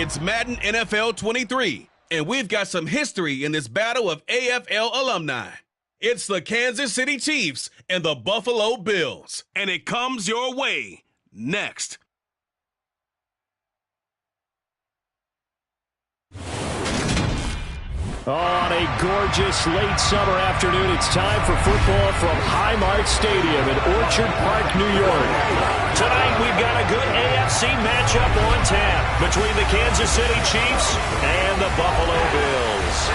It's Madden NFL 23, and we've got some history in this battle of AFL alumni. It's the Kansas City Chiefs and the Buffalo Bills, and it comes your way next. On a gorgeous late summer afternoon, it's time for football from Highmark Stadium in Orchard Park, New York. Tonight, we've got a good AFC matchup on tap between the Kansas City Chiefs and the Buffalo Bills.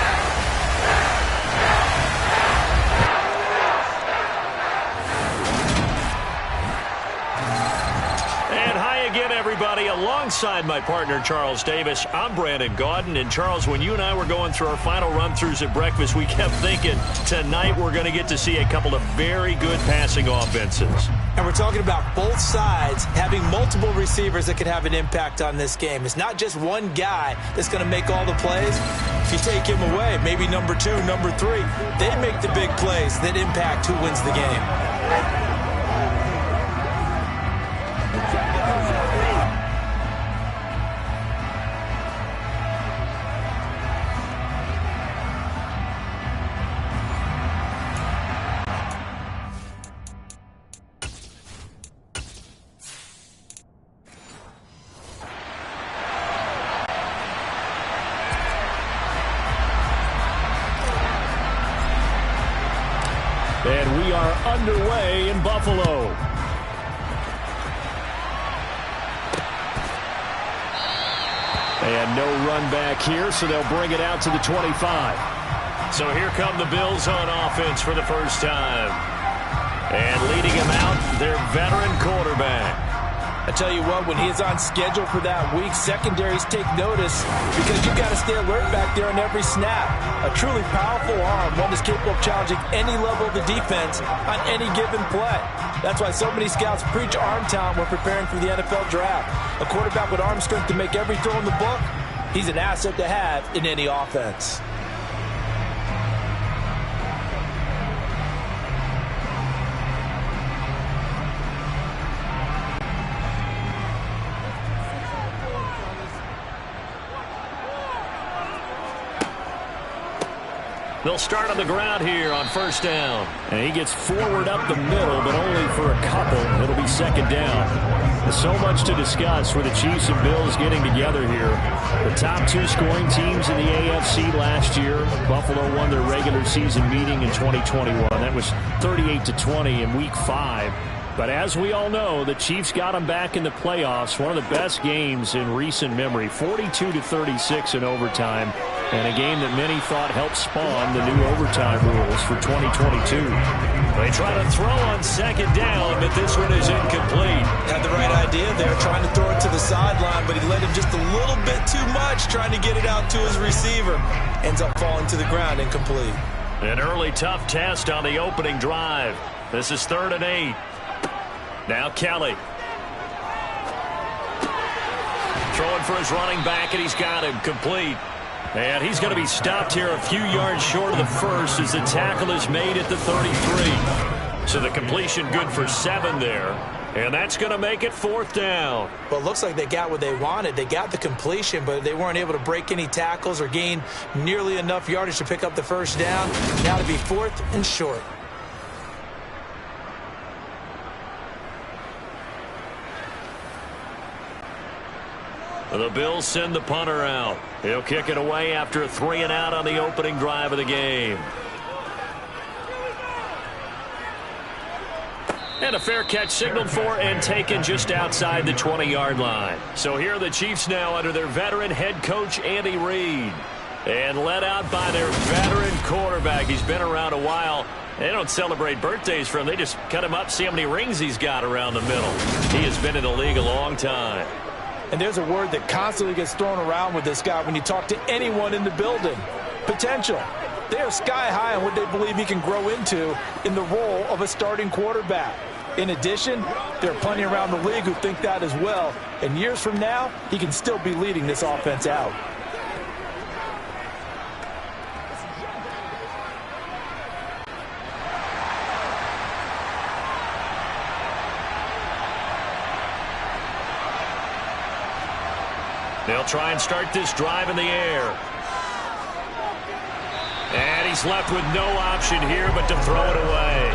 Again, everybody, alongside my partner, Charles Davis, I'm Brandon Gaudin. And, Charles, when you and I were going through our final run-throughs at breakfast, we kept thinking tonight we're going to get to see a couple of very good passing offenses. And we're talking about both sides having multiple receivers that could have an impact on this game. It's not just one guy that's going to make all the plays. If you take him away, maybe number 2, number 3, they make the big plays that impact who wins the game. And we are underway in Buffalo. And no run back here, so they'll bring it out to the 25. So here come the Bills on offense for the first time. And leading him out, their veteran quarterback. I tell you what, when he's on schedule for that week, secondaries take notice because you've got to stay alert back there on every snap. A truly powerful arm, one that's capable of challenging any level of the defense on any given play. That's why so many scouts preach arm talent when preparing for the NFL draft. A quarterback with arm strength to make every throw in the book, he's an asset to have in any offense. They'll start on the ground here on first down. And he gets forward up the middle, but only for a couple. It'll be second down. So much to discuss with the Chiefs and Bills getting together here. The top 2 scoring teams in the AFC last year. Buffalo won their regular season meeting in 2021. That was 38-20 in Week 5. But as we all know, the Chiefs got them back in the playoffs. One of the best games in recent memory. 42-36 in overtime. And a game that many thought helped spawn the new overtime rules for 2022. They try to throw on second down, but this one is incomplete. Had the right idea there, trying to throw it to the sideline, but he let him just a little bit too much, trying to get it out to his receiver. Ends up falling to the ground, incomplete. An early tough test on the opening drive. This is 3rd and 8. Now Kelly. Throwing for his running back, and he's got him complete. And he's going to be stopped here a few yards short of the first as the tackle is made at the 33. So the completion good for 7 there. And that's going to make it 4th down. Well, it looks like they got what they wanted. They got the completion, but they weren't able to break any tackles or gain nearly enough yardage to pick up the first down. Now to be 4th and short. The Bills send the punter out. He'll kick it away after a 3-and-out on the opening drive of the game. And a fair catch signaled for and taken just outside the 20-yard line. So here are the Chiefs now under their veteran head coach, Andy Reid. And led out by their veteran quarterback. He's been around a while. They don't celebrate birthdays for him. They just cut him up, see how many rings he's got around the middle. He has been in the league a long time. And there's a word that constantly gets thrown around with this guy when you talk to anyone in the building. Potential. They are sky high on what they believe he can grow into in the role of a starting quarterback. In addition, there are plenty around the league who think that as well. And years from now, he can still be leading this offense out. They'll try and start this drive in the air. And he's left with no option here but to throw it away.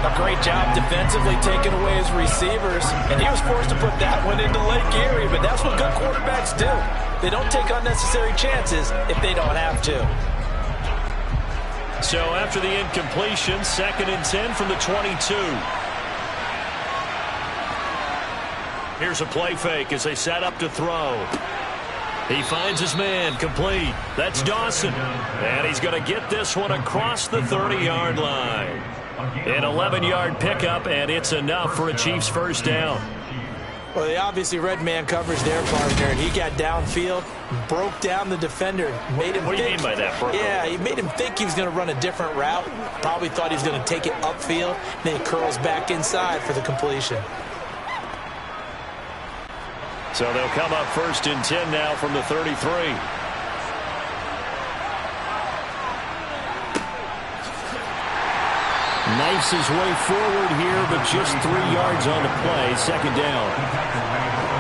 A great job defensively taking away his receivers, and he was forced to put that one into Lake Erie, but that's what good quarterbacks do. They don't take unnecessary chances if they don't have to. So after the incompletion, 2nd and 10 from the 22. Here's a play fake as they set up to throw. He finds his man, complete. That's Dawson. And he's going to get this one across the 30-yard line. An 11-yard pickup, and it's enough for a Chiefs first down. Well, they obviously read man coverage their partner, and he got downfield, broke down the defender, made him What do you mean by that, Brooke? Yeah, he made him think he was going to run a different route. Probably thought he was going to take it upfield. Then he curls back inside for the completion. So they'll come up 1st and 10 now from the 33. Knifes his way forward here, but just 3 yards on the play. 2nd down.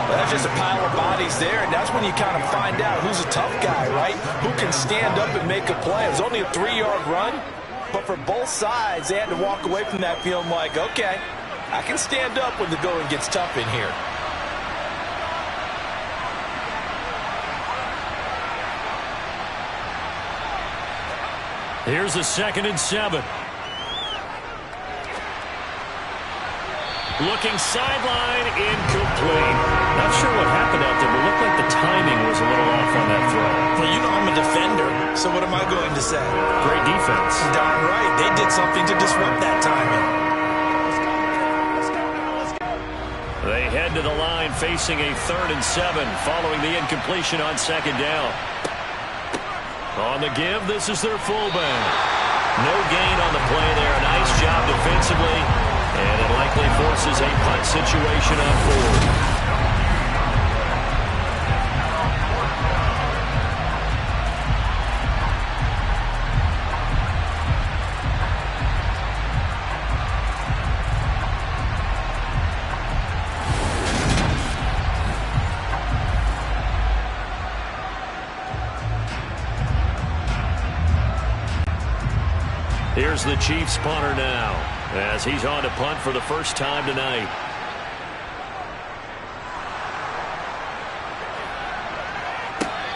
Well, that's just a pile of bodies there, and that's when you kind of find out who's a tough guy, right? Who can stand up and make a play. It was only a 3-yard run, but for both sides, they had to walk away from that feeling like, okay, I can stand up when the going gets tough in here. Here's a 2nd and 7. Looking sideline, incomplete. Not sure what happened out there, but it looked like the timing was a little off on that throw. Well, you know I'm a defender, so what am I going to say? Great defense. Darn right. They did something to disrupt that timing. They head to the line facing a 3rd and 7 following the incompletion on 2nd down. On the give, this is their fullback. No gain on the play there. Nice job defensively. And it likely forces a punt situation on 4th. Here's the Chiefs punter now, as he's on to punt for the first time tonight.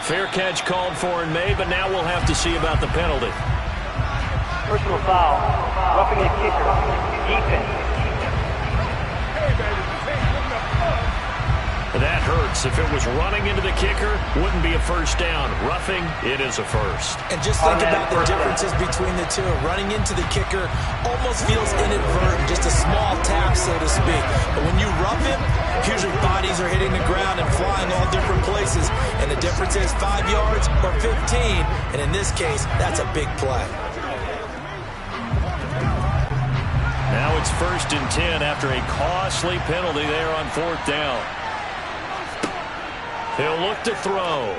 Fair catch called for and made, but now we'll have to see about the penalty. Personal foul, roughing the kicker, defense. That hurts. If it was running into the kicker, wouldn't be a first down. Roughing, it is a first. And just think about the differences between the two. Running into the kicker almost feels inadvertent, just a small tap, so to speak. But when you rough him, usually bodies are hitting the ground and flying all different places. And the difference is 5 yards or 15. And in this case, that's a big play. Now it's 1st and 10 after a costly penalty there on 4th down. He'll look to throw.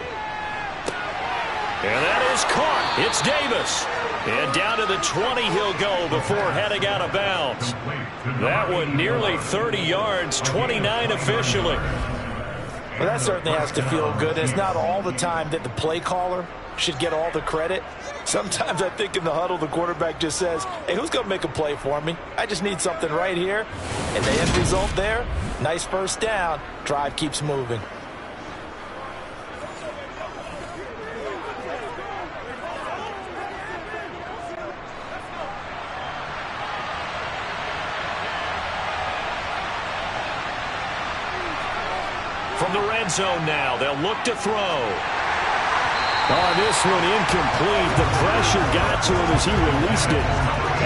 And that is caught. It's Davis. And down to the 20 he'll go before heading out of bounds. That one nearly 30 yards, 29 officially. Well, that certainly has to feel good. It's not all the time that the play caller should get all the credit. Sometimes I think in the huddle, the quarterback just says, hey, who's going to make a play for me? I just need something right here. And the end result there, nice first down. Drive keeps moving. From the red zone now, they'll look to throw. Oh, this one incomplete. The pressure got to him as he released it.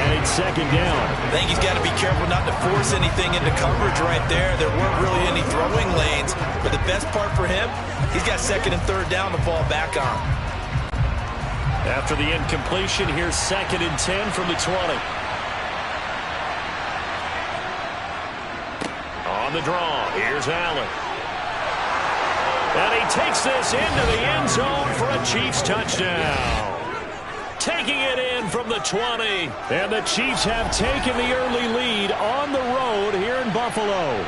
And it's 2nd down. I think he's got to be careful not to force anything into coverage right there. There weren't really any throwing lanes. But the best part for him, he's got 2nd and 3rd down to fall back on. After the incompletion, here's 2nd and 10 from the 20. On the draw, here's Allen. And he takes this into the end zone for a Chiefs touchdown. Taking it in from the 20. And the Chiefs have taken the early lead on the road here in Buffalo.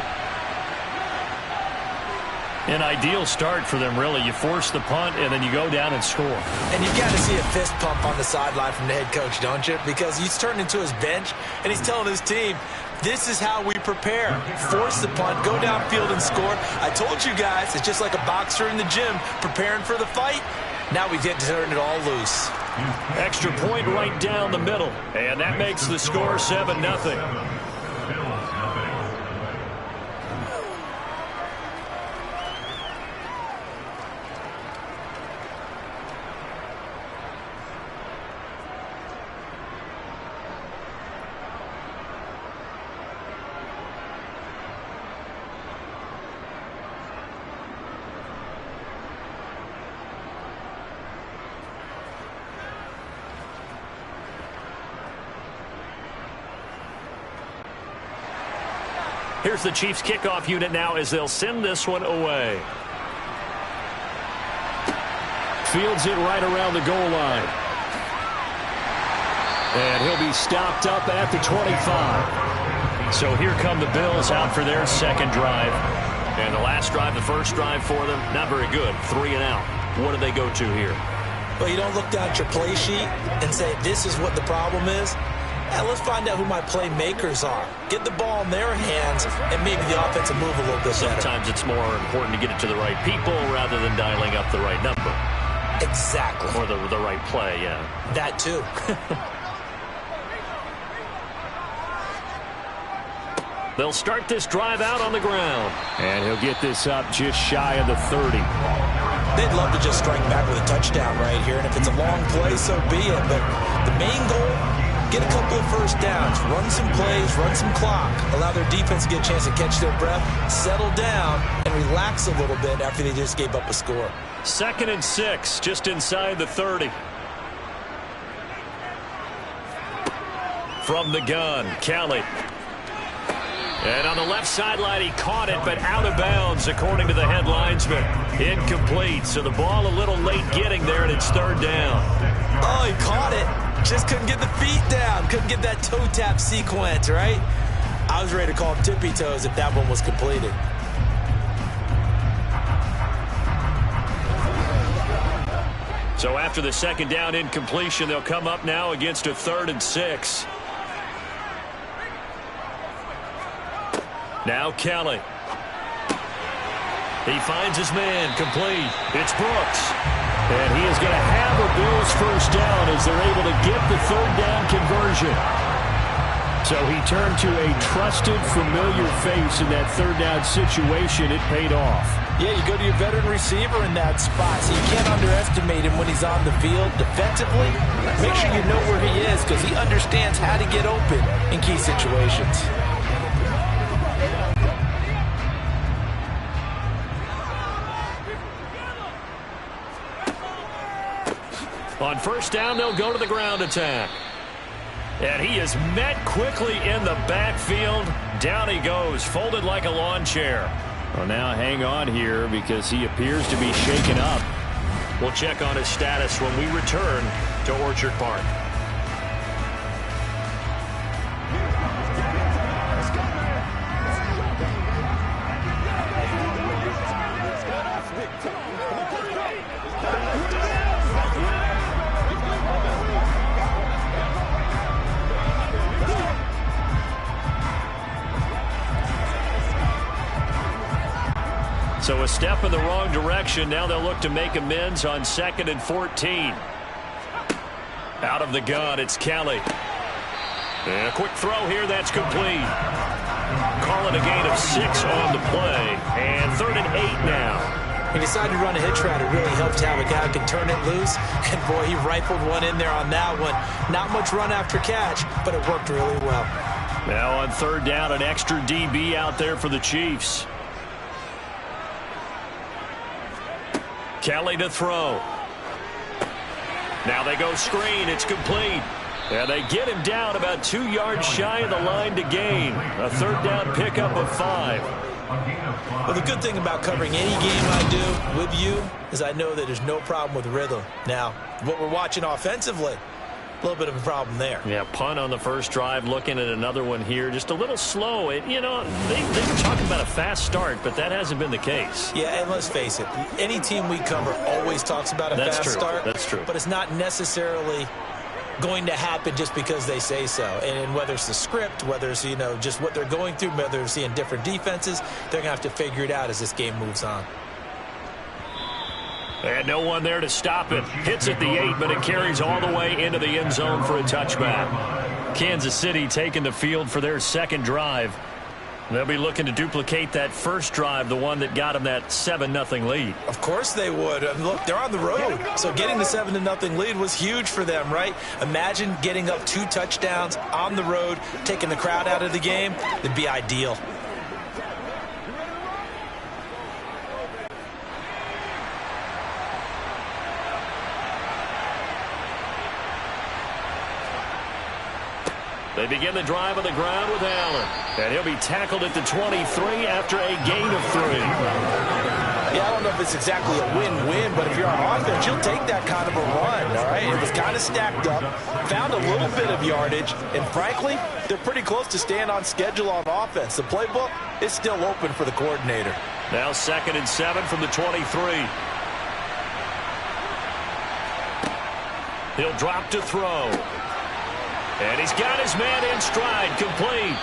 An ideal start for them, really. You force the punt, and then you go down and score. And you've got to see a fist pump on the sideline from the head coach, don't you? Because he's turned into his bench, and he's telling his team, this is how we prepare. Force the punt, go downfield and score. I told you guys, it's just like a boxer in the gym preparing for the fight. Now we get to turn it all loose. Extra point right down the middle, and that makes the score 7-0. Here's the Chiefs kickoff unit now as they'll send this one away. Fields it right around the goal line. And he'll be stopped up at the 25. So here come the Bills out for their second drive. And the last drive, the first drive for them, not very good. 3 and out. What do they go to here? Well, you don't look down at your play sheet and say, this is what the problem is. Yeah, let's find out who my playmakers are. Get the ball in their hands, and maybe the offense will move a little bit better. Sometimes it's more important to get it to the right people rather than dialing up the right number. Exactly. Or the right play, yeah. That too. They'll start this drive out on the ground. And he'll get this up just shy of the 30. They'd love to just strike back with a touchdown right here, and if it's a long play, so be it. But the main goal, get a couple of first downs, run some plays, run some clock, allow their defense to get a chance to catch their breath, settle down, and relax a little bit after they just gave up a score. 2nd and 6, just inside the 30. From the gun, Kelly. And on the left sideline, he caught it, but out of bounds, according to the head linesman. Incomplete, so the ball a little late getting there, and it's 3rd down. Oh, he caught it. Just couldn't get the feet down. Couldn't get that toe tap sequence, right? I was ready to call him tippy toes if that one was completed. So after the 2nd down incompletion, they'll come up now against a 3rd and 6. Now Kelly. He finds his man, complete. It's Brooks. And he is going to have a Bills first down as they're able to get the 3rd down conversion. So he turned to a trusted, familiar face in that 3rd down situation. It paid off. Yeah, you go to your veteran receiver in that spot, so you can't underestimate him when he's on the field defensively. Make sure you know where he is because he understands how to get open in key situations. On first down, they'll go to the ground attack. And he is met quickly in the backfield. Down he goes, folded like a lawn chair. Well, now hang on here because he appears to be shaken up. We'll check on his status when we return to Orchard Park. So a step in the wrong direction. Now they'll look to make amends on 2nd and 14. Out of the gun, it's Kelly. And a quick throw here, that's complete. Calling a gain of 6 on the play. And 3rd and 8 now. He decided to run a hitch route. It really helped to have a guy who can turn it loose. And boy, he rifled one in there on that one. Not much run after catch, but it worked really well. Now on 3rd down, an extra DB out there for the Chiefs. Kelly to throw. Now they go screen. It's complete. And they get him down about 2 yards shy of the line to gain. A 3rd down pickup of 5. Well, the good thing about covering any game I do with you is I know that there's no problem with rhythm. Now, what we're watching offensively, A little bit of a problem there. Yeah, punt on the first drive, looking at another one here. Just a little slow. You know, they were talking about a fast start, but that hasn't been the case. Yeah, and let's face it, any team we cover always talks about a fast start. That's true. But it's not necessarily going to happen just because they say so. And whether it's the script, whether it's, you know, just what they're going through, whether they're seeing different defenses, they're going to have to figure it out as this game moves on. And no one there to stop it. Hits at the 8, but it carries all the way into the end zone for a touchback. Kansas City taking the field for their second drive. They'll be looking to duplicate that first drive, the one that got them that 7-0 lead. Of course they would. I mean, look, they're on the road. So getting the 7-0 lead was huge for them, right? Imagine getting up 2 touchdowns on the road, taking the crowd out of the game. It'd be ideal. They begin the drive on the ground with Allen. And he'll be tackled at the 23 after a gain of 3. Yeah, I don't know if it's exactly a win-win, but if you're on offense, you'll take that kind of a run, all right? It was kind of stacked up, found a little bit of yardage, and frankly, they're pretty close to staying on schedule on offense. The playbook is still open for the coordinator. Now 2nd and 7 from the 23. He'll drop to throw. And he's got his man in stride, complete.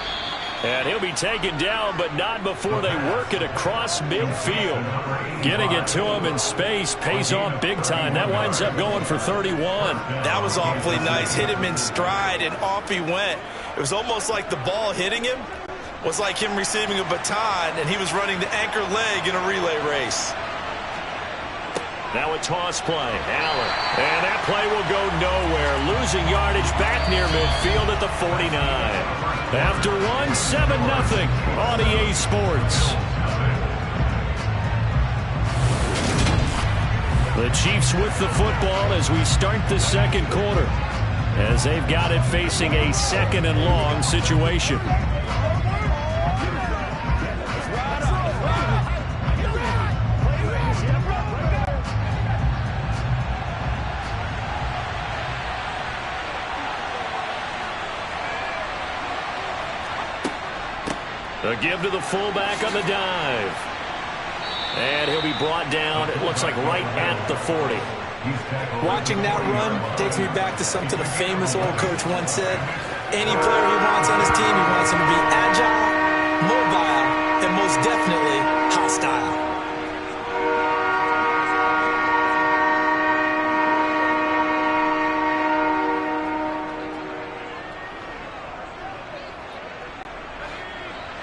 And he'll be taken down, but not before they work it across midfield. Getting it to him in space pays off big time. That winds up going for 31. That was awfully nice. Hit him in stride, and off he went. It was almost like the ball hitting him was like him receiving a baton, and he was running the anchor leg in a relay race. Now a toss play. Allen. And that play will go nowhere. Losing yardage back near midfield at the 49. After one, 7-0 on EA Sports. The Chiefs with the football as we start the second quarter, as they've got it facing a 2nd and long situation. A give to the fullback on the dive. And he'll be brought down, it looks like right at the 40. Watching that run takes me back to something a famous old coach once said. Any player he wants on his team, he wants him to be agile, mobile, and most definitely hostile.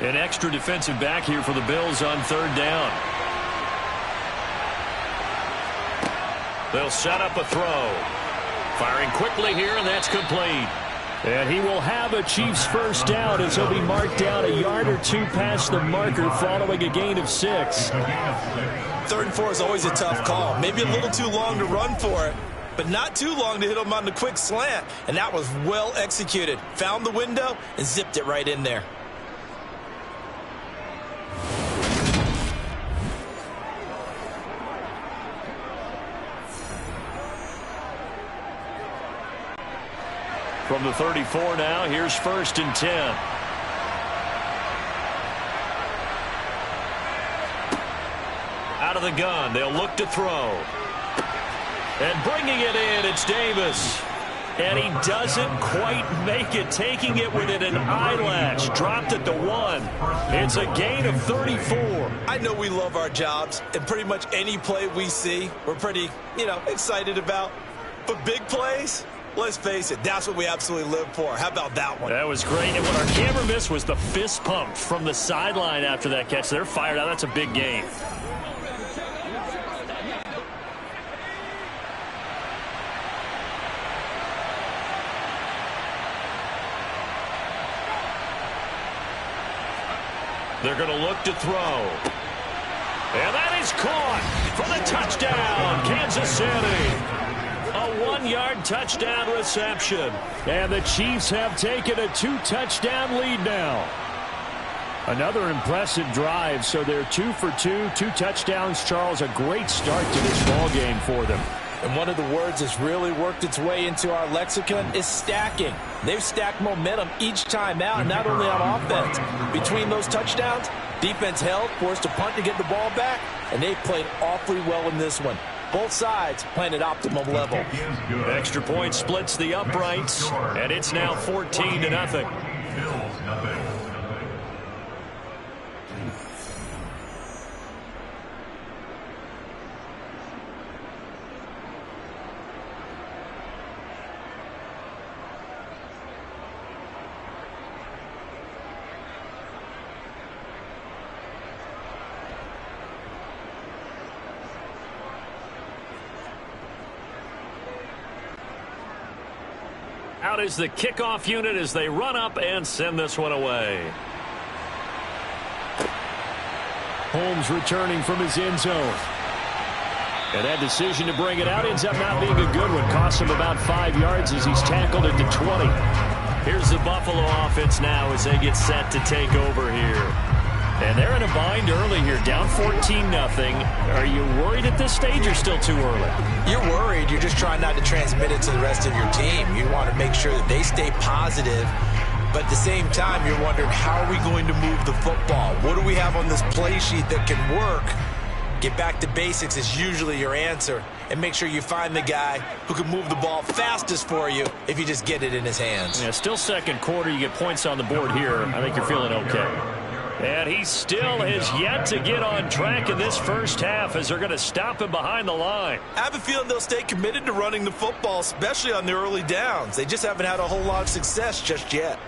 An extra defensive back here for the Bills on 3rd down. They'll set up a throw. Firing quickly here, and that's complete. And he will have a Chiefs first down as he'll be marked down a yard or 2 past the marker following a gain of 6. 3rd and 4 is always a tough call. Maybe a little too long to run for it, but not too long to hit him on the quick slant. And that was well executed. Found the window and zipped it right in there. From the 34 now, here's 1st and 10. Out of the gun, they'll look to throw. And bringing it in, it's Davis. And he doesn't quite make it, taking it within an eyelash. Dropped at the 1. It's a gain of 34. I know we love our jobs, and pretty much any play we see, we're pretty, excited about. But big plays, let's face it, that's what we absolutely live for. How about that one? That was great. And what our camera missed was the fist pump from the sideline after that catch. They're fired out. That's a big gain. They're going to look to throw. And that is caught for the touchdown, Kansas City. A 1-yard touchdown reception. And the Chiefs have taken a 2-touchdown lead now. Another impressive drive, so they're 2 for 2, 2 touchdowns. Charles, a great start to this ball game for them. And one of the words that's really worked its way into our lexicon is stacking. They've stacked momentum each time out, not only on offense. Between those touchdowns, defense held, forced a punt to get the ball back, and they played awfully well in this one. Both sides playing at optimum level. Extra point splits the uprights, and it's now 14-0. Out is the kickoff unit as they run up and send this one away. Holmes returning from his end zone. And that decision to bring it out ends up not being a good one. Costs him about 5 yards as he's tackled at the 20. Here's the Buffalo offense now as they get set to take over here. And they're in a bind early here, down 14-0. Are you worried at this stage or still too early? You're worried. You're just trying not to transmit it to the rest of your team. You want to make sure that they stay positive. But at the same time, you're wondering, how are we going to move the football? What do we have on this play sheet that can work? Get back to basics is usually your answer. And make sure you find the guy who can move the ball fastest for you if you just get it in his hands. Yeah, still second quarter. You get points on the board here. I think you're feeling okay. And he still has yet to get on track in this first half as they're going to stop him behind the line. I have a feeling they'll stay committed to running the football, especially on the early downs. They just haven't had a whole lot of success just yet.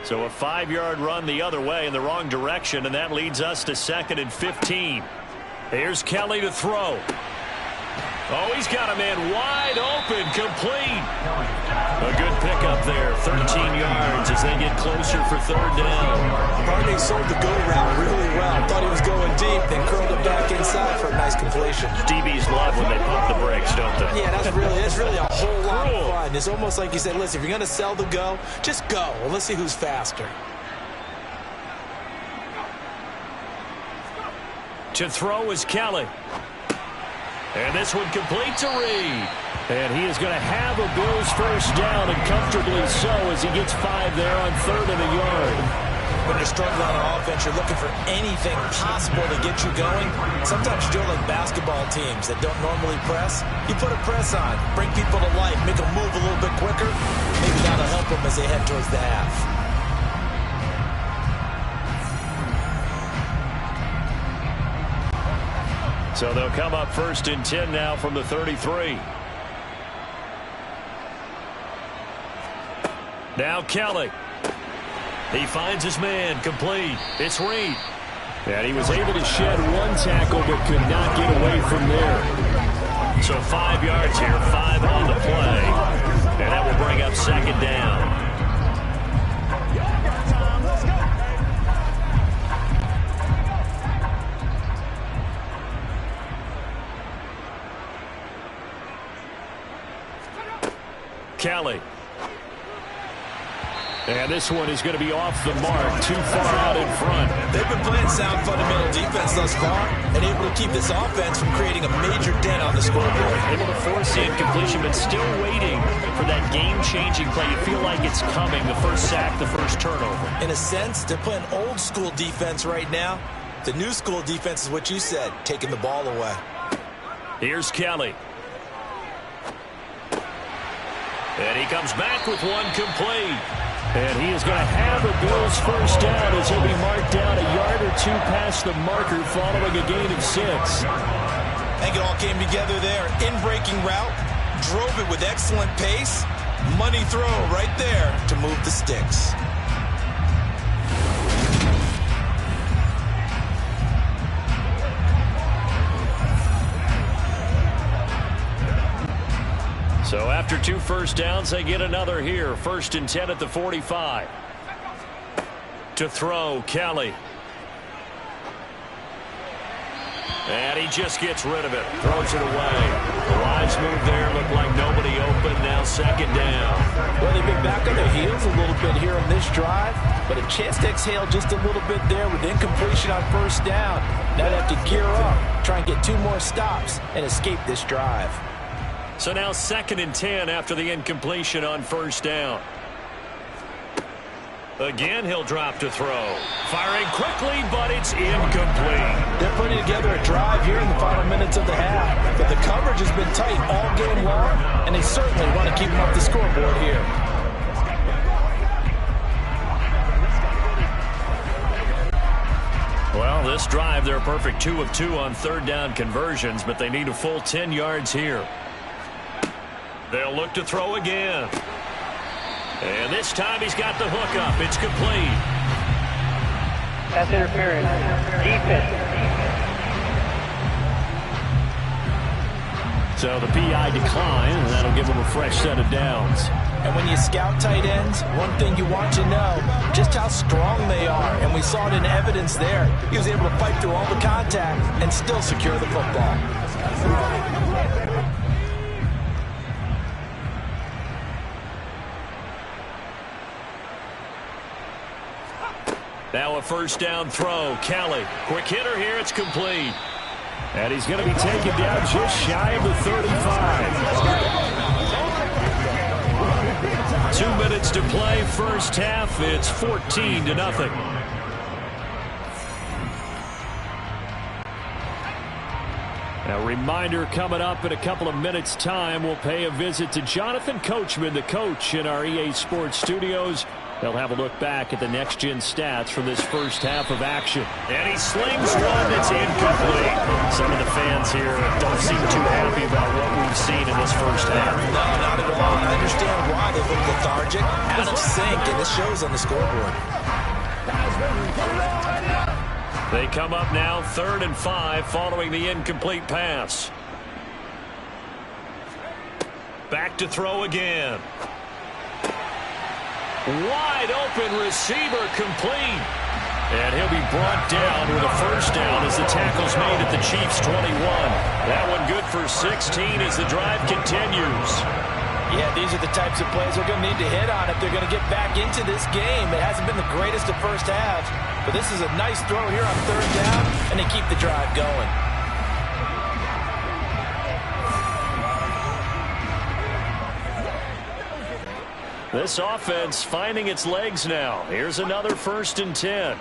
So a 5-yard run the other way in the wrong direction, and that leads us to 2nd and 15. Here's Kelly to throw. Oh, he's got a man wide open, complete. A good pickup there, 13 yards as they get closer for 3rd down. Barney sold the go route really well. Thought he was going deep, then curled it back inside for a nice completion. DBs love when they pump the brakes, don't they? Yeah, that's really a whole lot of fun. It's almost like you said, listen, if you're going to sell the go, just go. Well, let's see who's faster. To throw is Kelly. And this one complete to Reed. And he is going to have a Bills first down, and comfortably so as he gets 5 there on 3rd and a yard. When you're struggling on offense, you're looking for anything possible to get you going. Sometimes you're like basketball teams that don't normally press. You put a press on, bring people to life, make them move a little bit quicker. Maybe that'll help them as they head towards the half. So they'll come up 1st and 10 now from the 33. Now Kelly. He finds his man, complete. It's Reed. And he was able to shed 1 tackle but could not get away from there. So 5 yards here, 5 on the play. And that will bring up 2nd down. Kelly. And this one is going to be off the mark, too far out in front. They've been playing sound fundamental defense thus far and able to keep this offense from creating a major dent on the scoreboard. Able to force the incompletion, but still waiting for that game-changing play. You feel like it's coming, the first sack, the first turnover. In a sense, they're playing old-school defense right now. The new-school defense is what you said, taking the ball away. Here's Kelly. And he comes back with 1 complete. And he is going to have a Bills first down as he'll be marked down a yard or 2 past the marker following a gain of 6. I think it all came together there. In-breaking route, drove it with excellent pace. Money throw right there to move the sticks. So after 2 first downs, they get another here. 1st and 10 at the 45. To throw, Kelly. And he just gets rid of it. Throws it away. The wise move there. Looked like nobody open. Now second down. Well, they've been back on their heels a little bit here on this drive, but a chance to exhale just a little bit there with incompletion on first down. Now they have to gear up, try and get 2 more stops, and escape this drive. So now 2nd and 10 after the incompletion on first down. Again, he'll drop to throw. Firing quickly, but it's incomplete. They're putting together a drive here in the final minutes of the half, but the coverage has been tight all game long, and they certainly want to keep them off the scoreboard here. Well, this drive, they're a perfect 2 of 2 on 3rd down conversions, but they need a full 10 yards here. They'll look to throw again. And this time he's got the hook up. It's complete. That's interference. Defense. So the PI decline, and that'll give him a fresh set of downs. And when you scout tight ends, one thing you want to know, just how strong they are. And we saw it in evidence there. He was able to fight through all the contact and still secure the football. Now a first down throw. Kelly, quick hitter here. It's complete. And he's going to be taken down just shy of the 35. 2 minutes to play. First half. It's 14-0. A reminder coming up in a couple of minutes' time. We'll pay a visit to Jonathan Coachman, the coach in our EA Sports studios. They'll have a look back at the next-gen stats from this first half of action. And he slings one that's incomplete. Some of the fans here don't seem too happy about what we've seen in this first half. No, not at all. I understand why they look lethargic, out of sync, and it shows on the scoreboard. They come up now 3rd and 5 following the incomplete pass. Back to throw again. Wide open receiver complete. And he'll be brought down with a first down as the tackle's made at the Chiefs' 21. That one good for 16 as the drive continues. Yeah, these are the types of plays they're going to need to hit on if they're going to get back into this game. It hasn't been the greatest of first halves, but this is a nice throw here on 3rd down, and they keep the drive going. This offense finding its legs now. Here's another 1st and 10.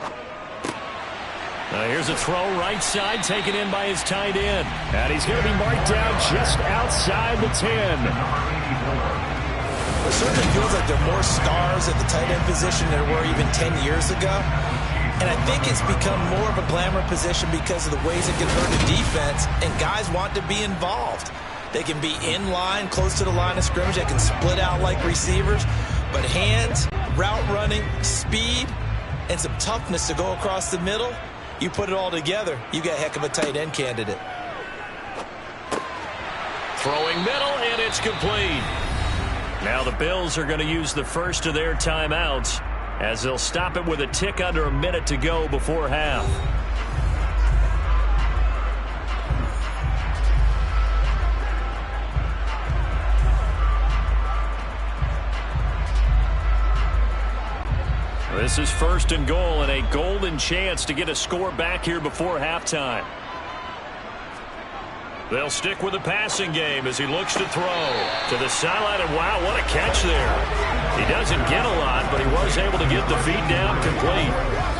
Now here's a throw right side taken in by his tight end. And he's going to be marked down just outside the 10. It certainly feels like there are more stars at the tight end position than there were even 10 years ago. And I think it's become more of a glamour position because of the ways it can hurt a defense, and guys want to be involved. They can be in line, close to the line of scrimmage. They can split out like receivers. But hands, route running, speed, and some toughness to go across the middle, you put it all together, you got a heck of a tight end candidate. Throwing middle, and it's complete. Now the Bills are going to use the first of their timeouts as they'll stop it with a tick under a minute to go before half. This is 1st and goal and a golden chance to get a score back here before halftime. They'll stick with the passing game as he looks to throw to the sideline, and wow, what a catch there. He doesn't get a lot, but he was able to get the feed down complete.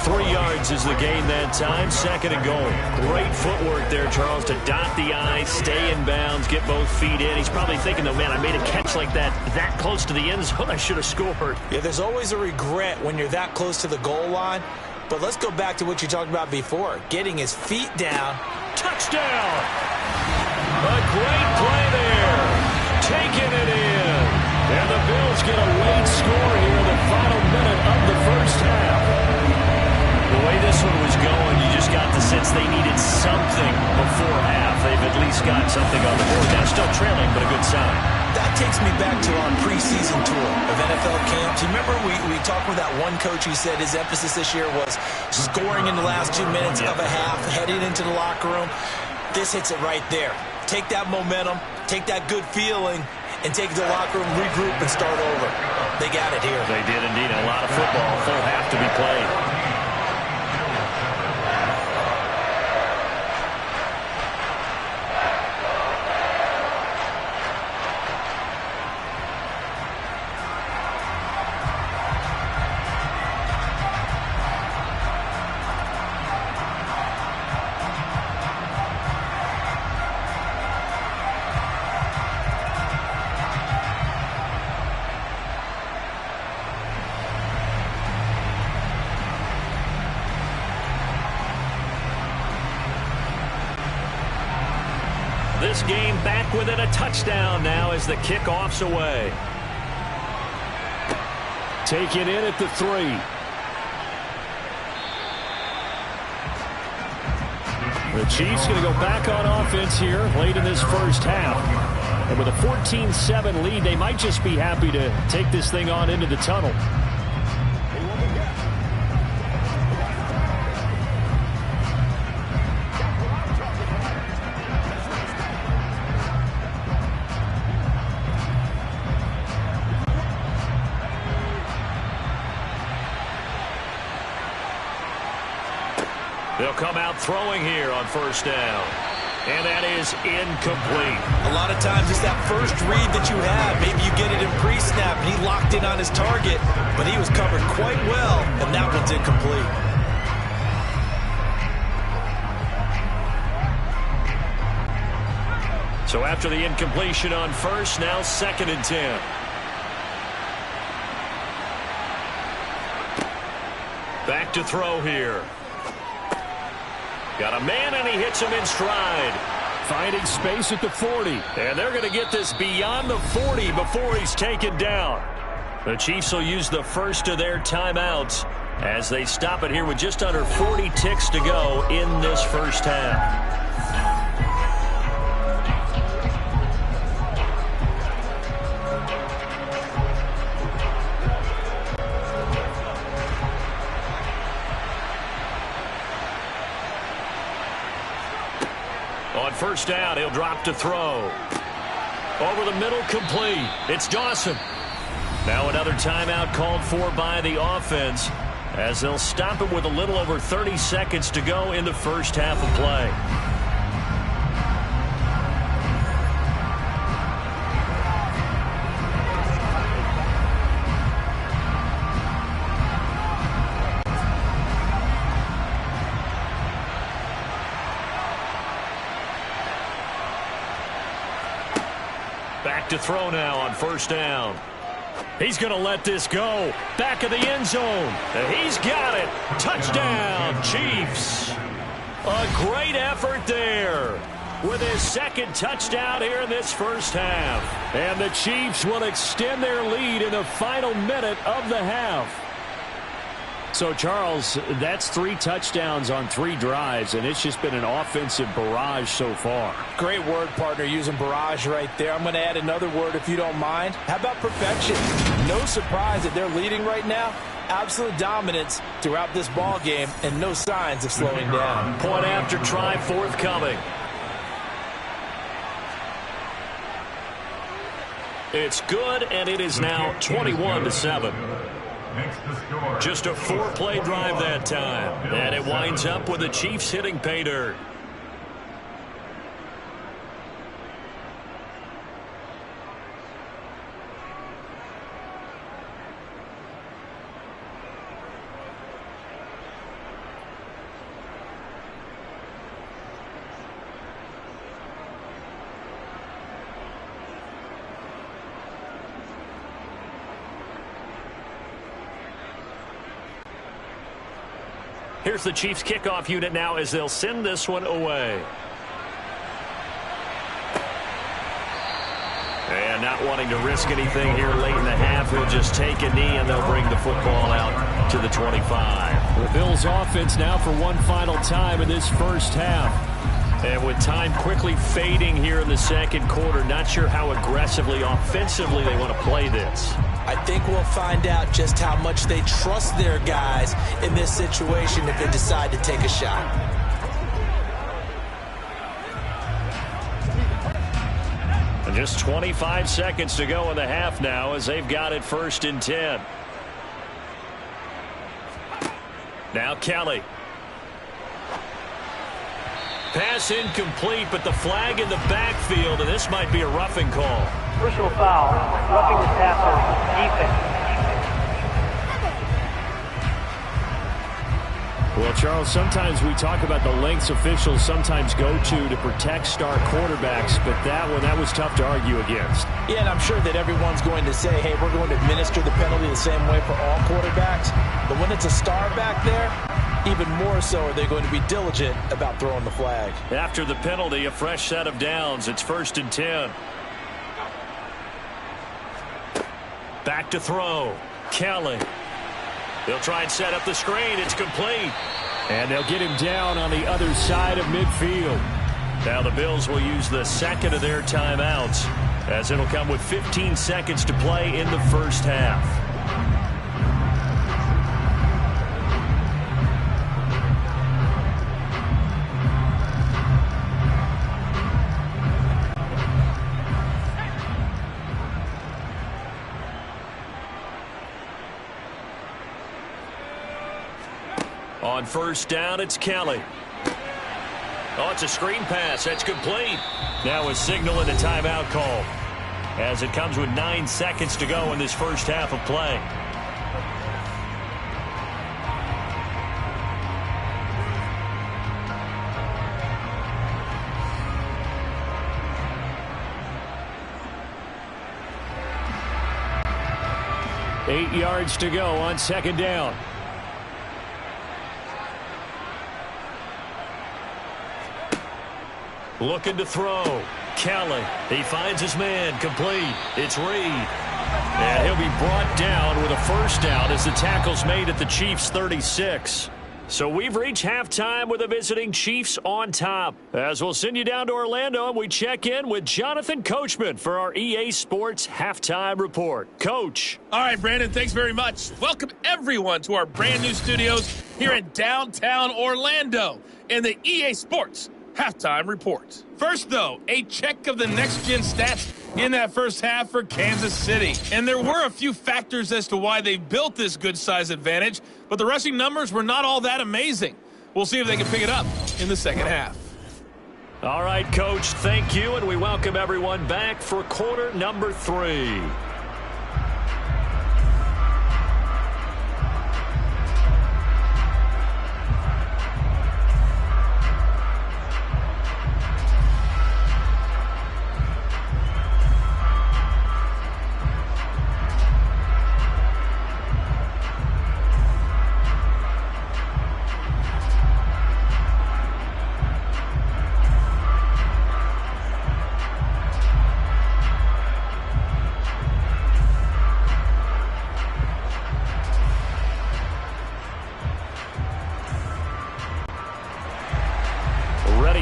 3 yards is the gain that time, 2nd and goal. Great footwork there, Charles, to dot the I, stay in bounds, get both feet in. He's probably thinking, though, man, I made a catch like that close to the end zone. I should have scored. Yeah, there's always a regret when you're that close to the goal line. But let's go back to what you talked about before, getting his feet down. Touchdown! A great play there. Taking it in. And the Bills get a late score here in the final minute of the first half. The way this one was going, you just got the sense they needed something before half. They've at least got something on the board. Now still trailing, but a good sign. That takes me back to our preseason tour of NFL camps. You remember we talked with that one coach who said his emphasis this year was scoring in the last 2 minutes of a half, heading into the locker room. This hits it right there. Take that momentum, take that good feeling, and take it to the locker room, regroup, and start over. They got it here. They did indeed. A lot of football, full half to be played. This game back within a touchdown now as the kickoff's away. Taken in at the 3. The Chiefs going to go back on offense here late in this first half. And with a 14-7 lead, they might just be happy to take this thing on into the tunnel. They'll come out throwing here on first down. And that is incomplete. A lot of times it's that first read that you have. Maybe you get it in pre-snap, and he locked in on his target, but he was covered quite well, and that one's incomplete. So after the incompletion on first, now 2nd and 10. Back to throw here. Got a man, and he hits him in stride. Finding space at the 40. And they're going to get this beyond the 40 before he's taken down. The Chiefs will use the first of their timeouts as they stop it here with just under 40 ticks to go in this first half. On first down, he'll drop to throw. Over the middle, complete. It's Dawson. Now another timeout called for by the offense as they'll stop it with a little over 30 seconds to go in the first half of play. Back to throw now on first down. He's going to let this go. Back of the end zone. And he's got it. Touchdown, Chiefs. A great effort there with his second touchdown here in this first half. And the Chiefs will extend their lead in the final minute of the half. So, Charles, that's 3 touchdowns on 3 drives, and it's just been an offensive barrage so far. Great word, partner, using barrage right there. I'm going to add another word if you don't mind. How about perfection? No surprise that they're leading right now. Absolute dominance throughout this ball game and no signs of slowing down. Point after try forthcoming. It's good, and it is now 21-7. Just a 4-play drive that time. And it winds up with the Chiefs hitting pay dirt. Here's the Chiefs kickoff unit now as they'll send this one away. And not wanting to risk anything here late in the half, he'll just take a knee and they'll bring the football out to the 25. The Bills offense now for one final time in this first half. And with time quickly fading here in the second quarter, not sure how aggressively, offensively they want to play this. I think we'll find out just how much they trust their guys in this situation if they decide to take a shot. Just 25 seconds to go in the half now as they've got it 1st and 10. Now Kelly. Pass incomplete, but the flag in the backfield, and this might be a roughing call. Personal foul. Roughing the passer. Defense. Well, Charles, sometimes we talk about the lengths officials sometimes go to protect star quarterbacks, but that was tough to argue against. Yeah, and I'm sure that everyone's going to say, hey, we're going to administer the penalty the same way for all quarterbacks. But when it's a star back there, even more so are they going to be diligent about throwing the flag. After the penalty, a fresh set of downs. It's 1st and 10. Back to throw. Kelly. They'll try and set up the screen. It's complete. And they'll get him down on the other side of midfield. Now the Bills will use the second of their timeouts, as it'll come with 15 seconds to play in the first half. On 1st down, it's Kelly. Oh, it's a screen pass. That's complete. Now a signal and a timeout call, as it comes with 9 seconds to go in this first half of play. Eight yards to go on 2nd down. Looking to throw. Kelly. He finds his man. Complete. It's Reed. And he'll be brought down with a 1st down as the tackle's made at the Chiefs' 36. So we've reached halftime with the visiting Chiefs on top. As we'll send you down to Orlando, and we check in with Jonathan Coachman for our EA Sports Halftime Report. Coach. All right, Brandon, thanks very much. Welcome, everyone, to our brand new studios here in downtown Orlando in the EA Sports Halftime Report. First, though, a check of the next-gen stats in that first half for Kansas City. And there were a few factors as to why they built this good-size advantage, but the rushing numbers were not all that amazing. We'll see if they can pick it up in the second half. All right, Coach, thank you, and we welcome everyone back for quarter number 3.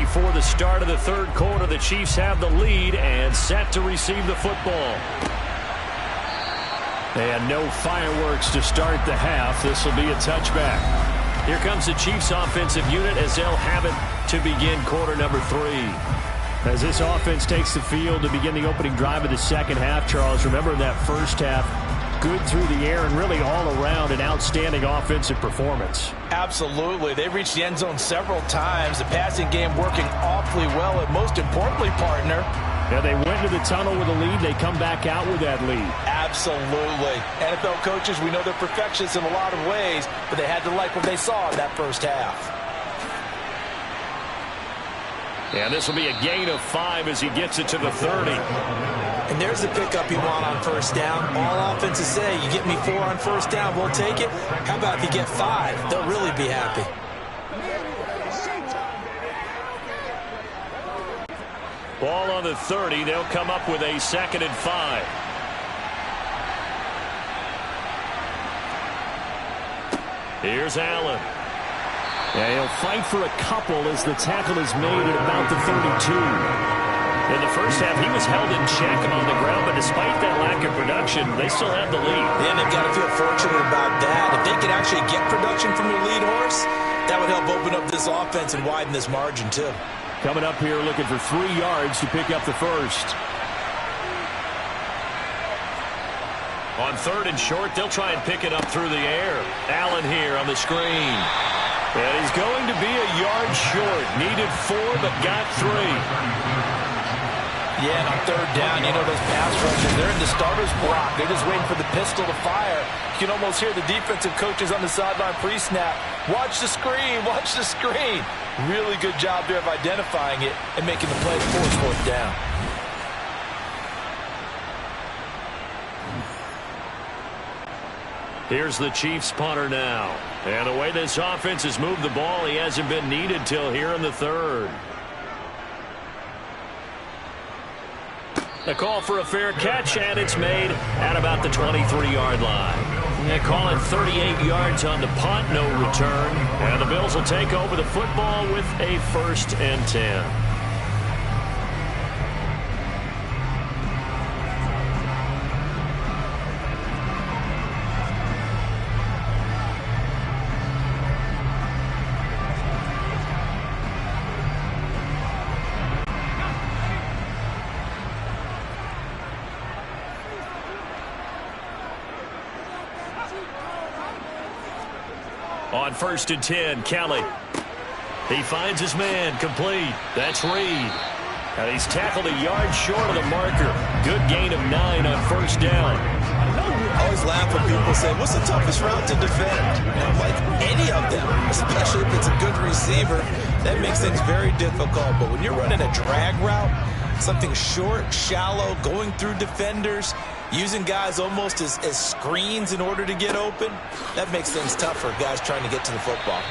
For the start of the third quarter, the Chiefs have the lead and set to receive the football. And no fireworks to start the half. This will be a touchback. Here comes the Chiefs offensive unit as they'll have it to begin quarter number 3. As this offense takes the field to begin the opening drive of the second half, Charles, remember in that first half, good through the air and really all around an outstanding offensive performance. Absolutely. They reached the end zone several times. The passing game working awfully well, and most importantly, partner, yeah, they went to the tunnel with a lead. They come back out with that lead. Absolutely. NFL coaches, we know they're perfectionists in a lot of ways, but they had to like what they saw in that first half. And this will be a gain of 5 as he gets it to the 30. And there's the pickup you want on first down. All offenses say, you get me 4 on first down, we'll take it. How about if you get 5? They'll really be happy. Ball on the 30. They'll come up with a 2nd and 5. Here's Allen. Yeah, he'll fight for a couple as the tackle is made at about the 32. In the first half, he was held in check on the ground, but despite that lack of production, they still have the lead. Yeah, they've got to feel fortunate about that. If they could actually get production from their lead horse, that would help open up this offense and widen this margin, too. Coming up here looking for 3 yards to pick up the first. On 3rd and short, they'll try and pick it up through the air. Allen here on the screen. And he's going to be a yard short. Needed 4, but got 3. Yeah, and on 3rd down, you know those pass rushers, they're in the starter's block. They're just waiting for the pistol to fire. You can almost hear the defensive coaches on the sideline pre-snap. Watch the screen, watch the screen. Really good job there of identifying it and making the play for 4th down. Here's the Chiefs punter now. And the way this offense has moved the ball, he hasn't been needed till here in the 3rd. A call for a fair catch, and it's made at about the 23-yard line. They call it 38 yards on the punt, no return. And the Bills will take over the football with a 1st and 10. On 1st and 10, Kelly. He finds his man, complete. That's Reed. And he's tackled a yard short of the marker. Good gain of 9 on 1st down. I always laugh when people say, what's the toughest route to defend? Like any of them, especially if it's a good receiver, that makes things very difficult. But when you're running a drag route, something short, shallow, going through defenders, using guys almost as screens in order to get open, that makes things tough for guys trying to get to the football.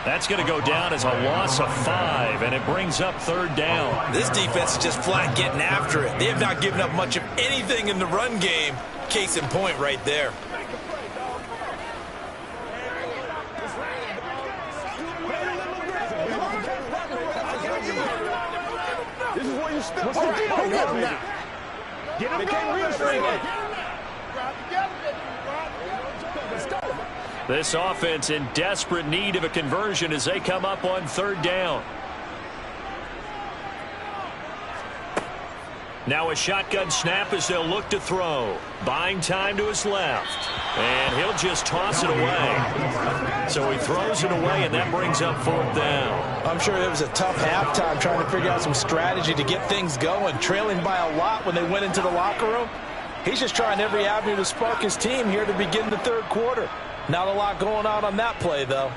That's going to go down as a loss of 5, and it brings up 3rd down. This defense is just flat getting after it. They have not given up much of anything in the run game. Case in point right there. This is where you step up. Get him going. This offense in desperate need of a conversion as they come up on 3rd down. Now a shotgun snap as they'll look to throw. Buying time to his left. And he'll just toss it away. So he throws it away, and that brings up 4th down. I'm sure it was a tough halftime trying to figure out some strategy to get things going. Trailing by a lot when they went into the locker room. He's just trying every avenue to spark his team here to begin the 3rd quarter. Not a lot going on that play, though.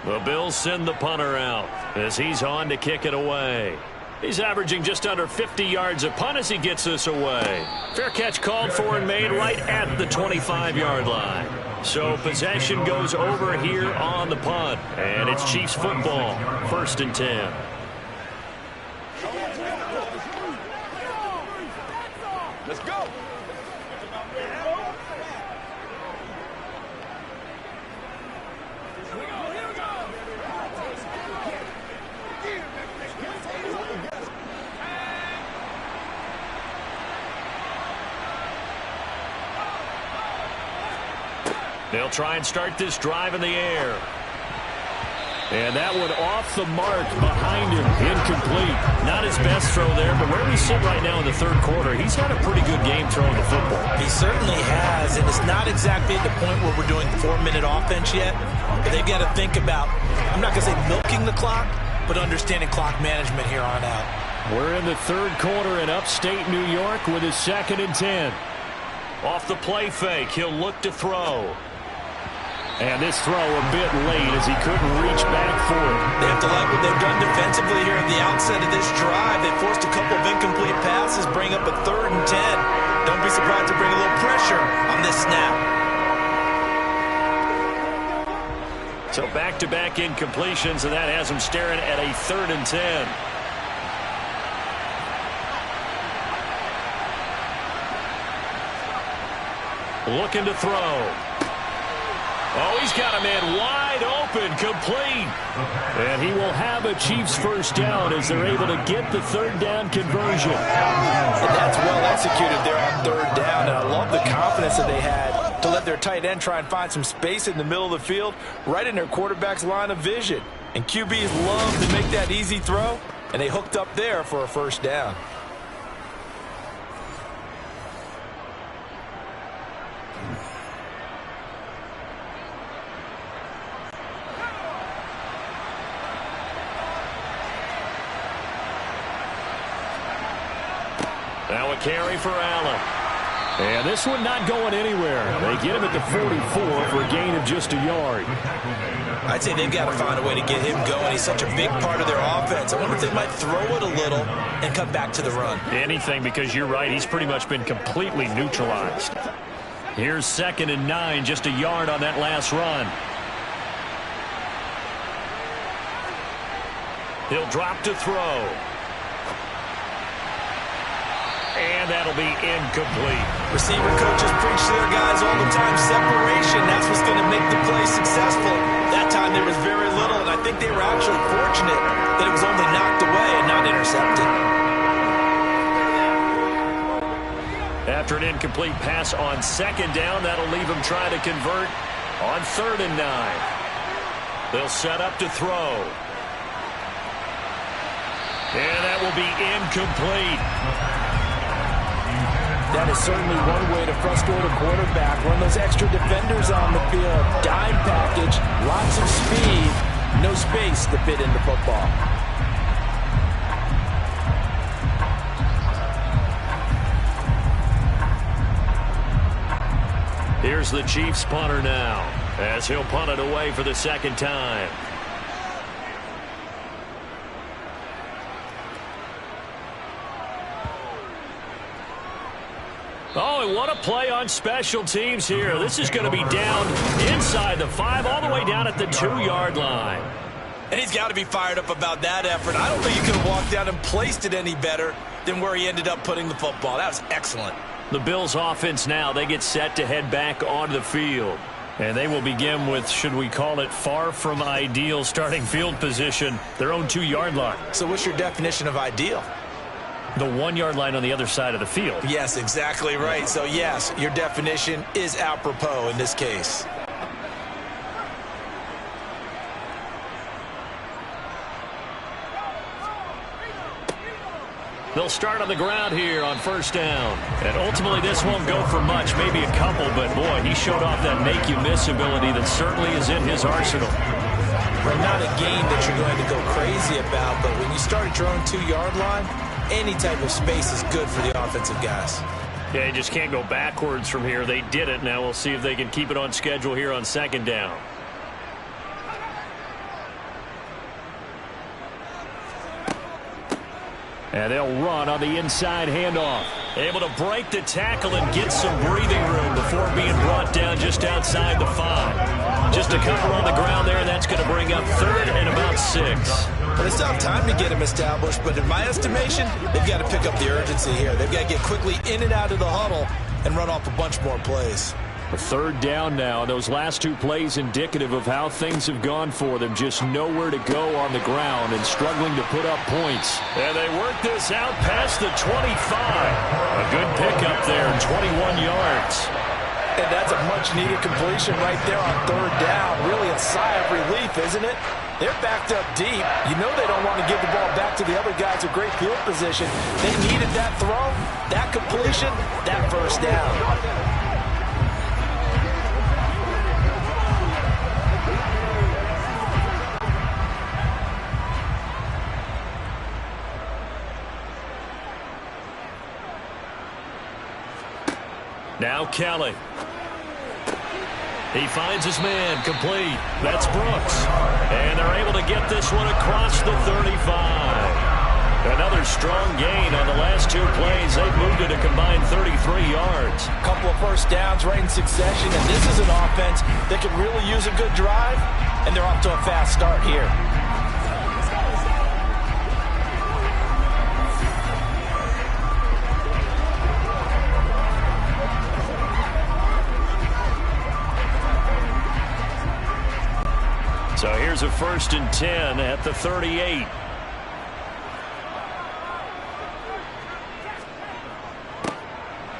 The Bills send the punter out as he's on to kick it away. He's averaging just under 50 yards a punt as he gets this away. Fair catch called for and made right at the 25-yard line. So possession goes over here on the punt. And it's Chiefs football, 1st and 10. Let's go. They'll try and start this drive in the air. And that one off the mark behind him. Incomplete. Not his best throw there, but where we sit right now in the 3rd quarter, he's had a pretty good game throwing the football. He certainly has, and it's not exactly at the point where we're doing 4-minute offense yet, but they've got to think about, I'm not going to say milking the clock, but understanding clock management here on out. We're in the 3rd quarter in upstate New York with his 2nd and 10. Off the play fake, he'll look to throw. And this throw a bit late as he couldn't reach back for it. They have to like what they've done defensively here at the outset of this drive. They forced a couple of incomplete passes, bring up a 3rd and 10. Don't be surprised to bring a little pressure on this snap. So back-to-back incompletions, and that has him staring at a 3rd and 10. Looking to throw. Oh, he's got a man wide open, complete. And he will have a Chiefs 1st down as they're able to get the 3rd down conversion. And that's well executed there on 3rd down, and I love the confidence that they had to let their tight end try and find some space in the middle of the field, right in their quarterback's line of vision. And QBs love to make that easy throw, and they hooked up there for a 1st down. Now a carry for Allen. And this one not going anywhere. They get him at the 44 for a gain of just a yard. I'd say they've got to find a way to get him going. He's such a big part of their offense. I wonder if they might throw it a little and come back to the run. Anything, because you're right. He's pretty much been completely neutralized. Here's 2nd and 9, just a yard on that last run. He'll drop to throw. And that'll be incomplete. Receiver coaches preach to their guys all the time. Separation, that's what's going to make the play successful. That time there was very little, and I think they were actually fortunate that it was only knocked away and not intercepted. After an incomplete pass on 2nd down, that'll leave him trying to convert on 3rd and 9. They'll set up to throw. And that will be incomplete. That is certainly one way to frustrate a quarterback. Run those extra defenders on the field. Dime package, lots of speed, no space to fit into football. Here's the Chiefs punter now, as he'll punt it away for the 2nd time. Oh, and what a play on special teams here. This is going to be down inside the 5, all the way down at the 2-yard line. And he's got to be fired up about that effort. I don't think he could have walked down and placed it any better than where he ended up putting the football. That was excellent. The Bills offense now, they get set to head back onto the field. And they will begin with, should we call it, far from ideal starting field position, their own 2-yard line. So what's your definition of ideal? The 1-yard line on the other side of the field. Yes, exactly right. So, yes, your definition is apropos in this case. They'll start on the ground here on 1st down. And ultimately this won't go for much, maybe a couple, but boy, he showed off that make-you-miss ability that certainly is in his arsenal. Well, not a game that you're going to go crazy about, but when you start at your own 2-yard line, any type of space is good for the offensive guys. Yeah, you just can't go backwards from here. They did it. Now we'll see if they can keep it on schedule here on 2nd down. And they'll run on the inside handoff. Able to break the tackle and get some breathing room before being brought down just outside the 5. Just a couple on the ground there, and that's going to bring up 3rd and about 6. Well, they still have time to get him established, but in my estimation, they've got to pick up the urgency here. They've got to get quickly in and out of the huddle and run off a bunch more plays. A 3rd down now. Those last 2 plays indicative of how things have gone for them. Just nowhere to go on the ground and struggling to put up points. And they work this out past the 25. A good pickup there, 21 yards. And that's a much-needed completion right there on 3rd down. Really a sigh of relief, isn't it? They're backed up deep. You know they don't want to give the ball back to the other guys with great field position. They needed that throw, that completion, that 1st down. Now Kelly. He finds his man, complete. That's Brooks. And they're able to get this one across the 35. Another strong gain on the last 2 plays. They've moved it a combined 33 yards. A couple of 1st downs right in succession, and this is an offense that could really use a good drive, and they're off to a fast start here. So here's a 1st and 10 at the 38.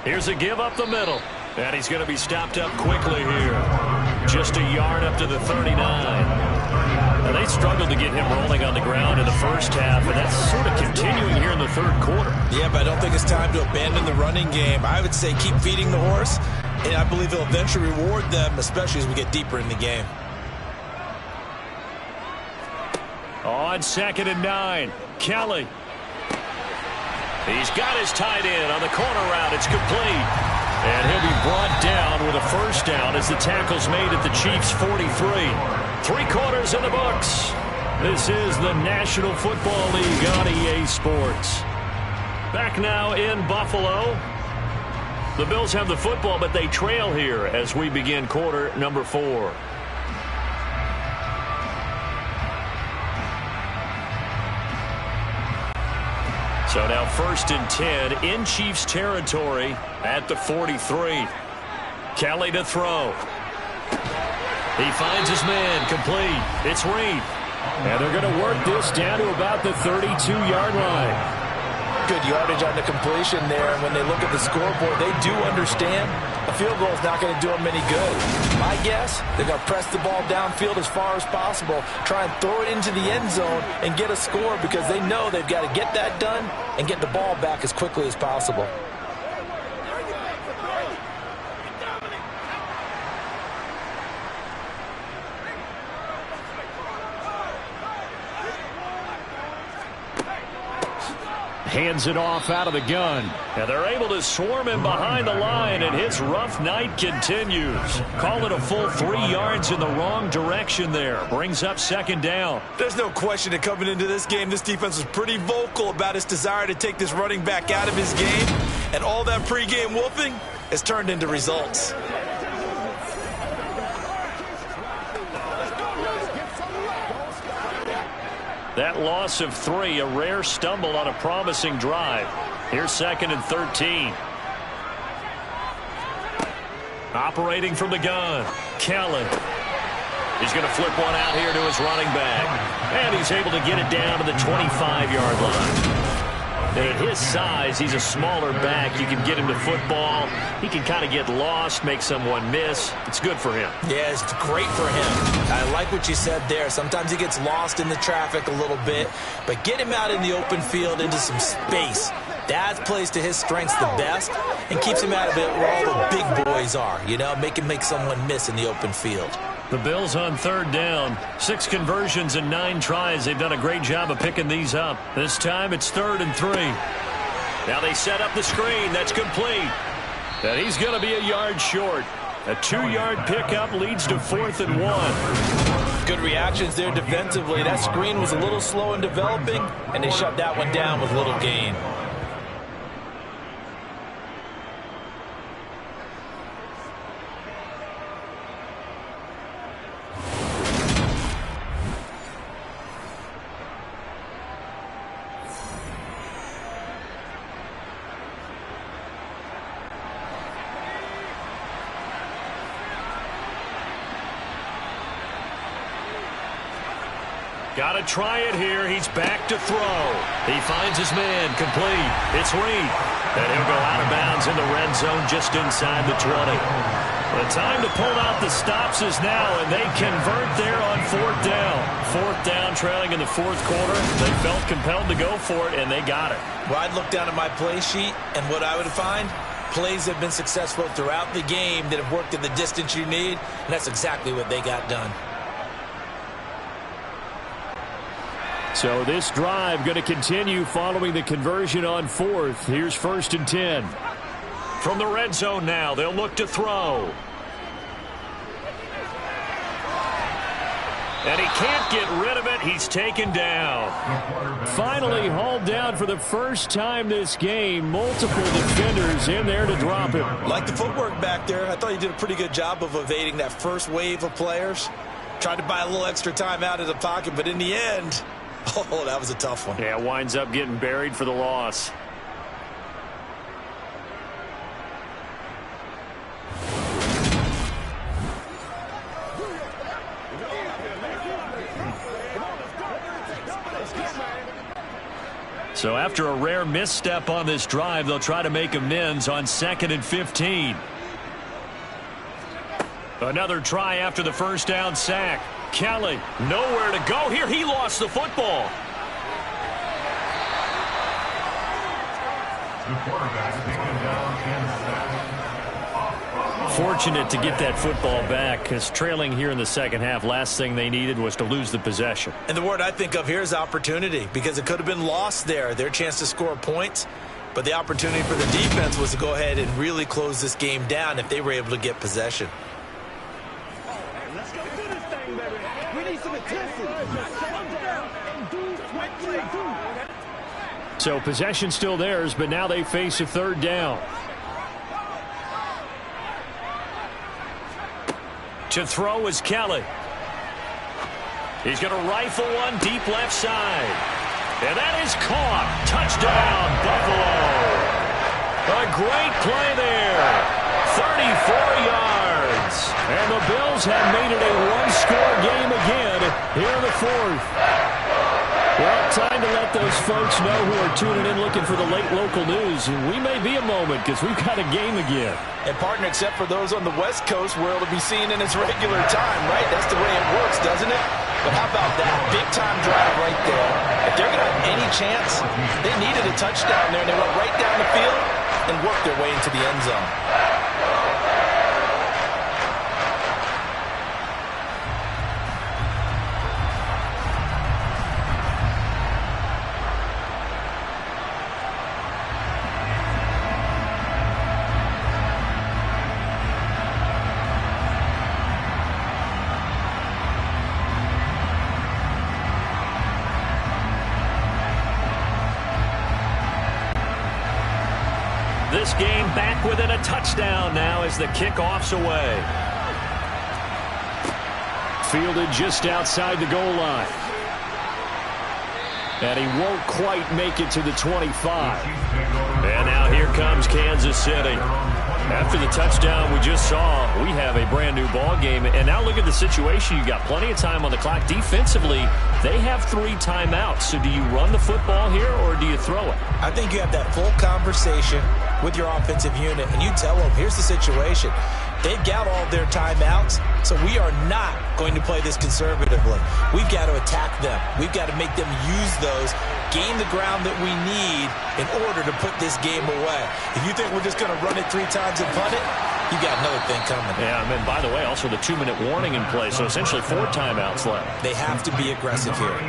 Here's a give up the middle. And he's going to be stopped up quickly here. Just a yard up to the 39. Now they struggled to get him rolling on the ground in the 1st half, and that's sort of continuing here in the 3rd quarter. Yeah, but I don't think it's time to abandon the running game. I would say keep feeding the horse, and I believe he'll eventually reward them, especially as we get deeper in the game. On 2nd and 9, Kelly. He's got his tight end on the corner route. It's complete. And he'll be brought down with a first down as the tackle's made at the Chiefs' 43. 3 quarters in the books. This is the National Football League on EA Sports. Back now in Buffalo. The Bills have the football, but they trail here as we begin quarter number 4. So now 1st and 10 in Chiefs territory at the 43. Kelly to throw. He finds his man, complete. It's Reed. And they're going to work this down to about the 32-yard line. Good yardage on the completion there. And when they look at the scoreboard, they do understand a field goal is not going to do them any good. My guess, they're going to press the ball downfield as far as possible, try and throw it into the end zone and get a score because they know they've got to get that done and get the ball back as quickly as possible. Hands it off out of the gun. And they're able to swarm him behind the line, and his rough night continues. Call it a full 3 yards in the wrong direction there. Brings up 2nd down. There's no question that coming into this game, this defense was pretty vocal about its desire to take this running back out of his game. And all that pregame wolfing has turned into results. That loss of 3, a rare stumble on a promising drive. Here's 2nd and 13. Operating from the gun, Kelly. He's going to flip one out here to his running back. And he's able to get it down to the 25-yard line. And at his size, he's a smaller back. You can get him to football. He can kind of get lost, make someone miss. It's good for him. Yeah, it's great for him. I like what you said there. Sometimes he gets lost in the traffic a little bit. But get him out in the open field into some space. That plays to his strengths the best and keeps him out of it where all the big boys are. You know, make him make someone miss in the open field. The Bills on 3rd down. 6 conversions and 9 tries. They've done a great job of picking these up. This time it's 3rd and 3. Now they set up the screen. That's complete. And he's going to be a yard short. A 2-yard pickup leads to 4th and 1. Good reactions there defensively. That screen was a little slow in developing, and they shut that one down with little gain. Got to try it here. He's back to throw. He finds his man, complete. It's Reed. And he'll go out of bounds in the red zone just inside the 20. The time to pull out the stops is now, and they convert there on 4th down. 4th down, trailing in the 4th quarter. They felt compelled to go for it, and they got it. Well, I'd look down at my play sheet, and what I would find, plays have been successful throughout the game that have worked in the distance you need, and that's exactly what they got done. So this drive going to continue following the conversion on 4th. Here's 1st and 10. From the red zone now, they'll look to throw. And he can't get rid of it. He's taken down. Finally hauled down for the first time this game. Multiple defenders in there to drop him. Like the footwork back there, I thought he did a pretty good job of evading that first wave of players. Tried to buy a little extra time out of the pocket, but in the end, oh, that was a tough one. Yeah, winds up getting buried for the loss. So after a rare misstep on this drive, they'll try to make amends on 2nd and 15. Another try after the first down sack. Kelly, nowhere to go here. He lost the football. Fortunate to get that football back, because trailing here in the second half, last thing they needed was to lose the possession. And the word I think of here is opportunity, because it could have been lost there, their chance to score points. But the opportunity for the defense was to go ahead and really close this game down if they were able to get possession. Let's go do this thing, baby. We need some intensity. Settle down and do what you do. So possession still theirs, but now they face a third down. To throw is Kelly. He's going to rifle one deep left side. And that is caught. Touchdown, Buffalo. A great play there. 34 yards. And the Bills have made it a one-score game again here in the fourth. Well, time to let those folks know who are tuning in looking for the late local news. We may be a moment because we've got a game again. And partner, except for those on the West Coast where it'll be seen in its regular time, right? That's the way it works, doesn't it? But how about that big-time drive right there? If they're going to have any chance, they needed a touchdown there, and they went right down the field and worked their way into the end zone. This game back within a touchdown now as the kickoff's away. Fielded just outside the goal line. And he won't quite make it to the 25. And now here comes Kansas City. After the touchdown we just saw, we have a brand new ball game. And now look at the situation. You got plenty of time on the clock. Defensively, they have 3 timeouts. So do you run the football here or do you throw it? I think you have that full conversation with your offensive unit, and you tell them, here's the situation. They've got all their timeouts, so we are not going to play this conservatively. We've got to attack them. We've got to make them use those, gain the ground that we need in order to put this game away. If you think we're just going to run it 3 times and punt it, you got another thing coming. Yeah, and by the way, also the 2-minute warning in play, so essentially 4 timeouts left. They have to be aggressive here.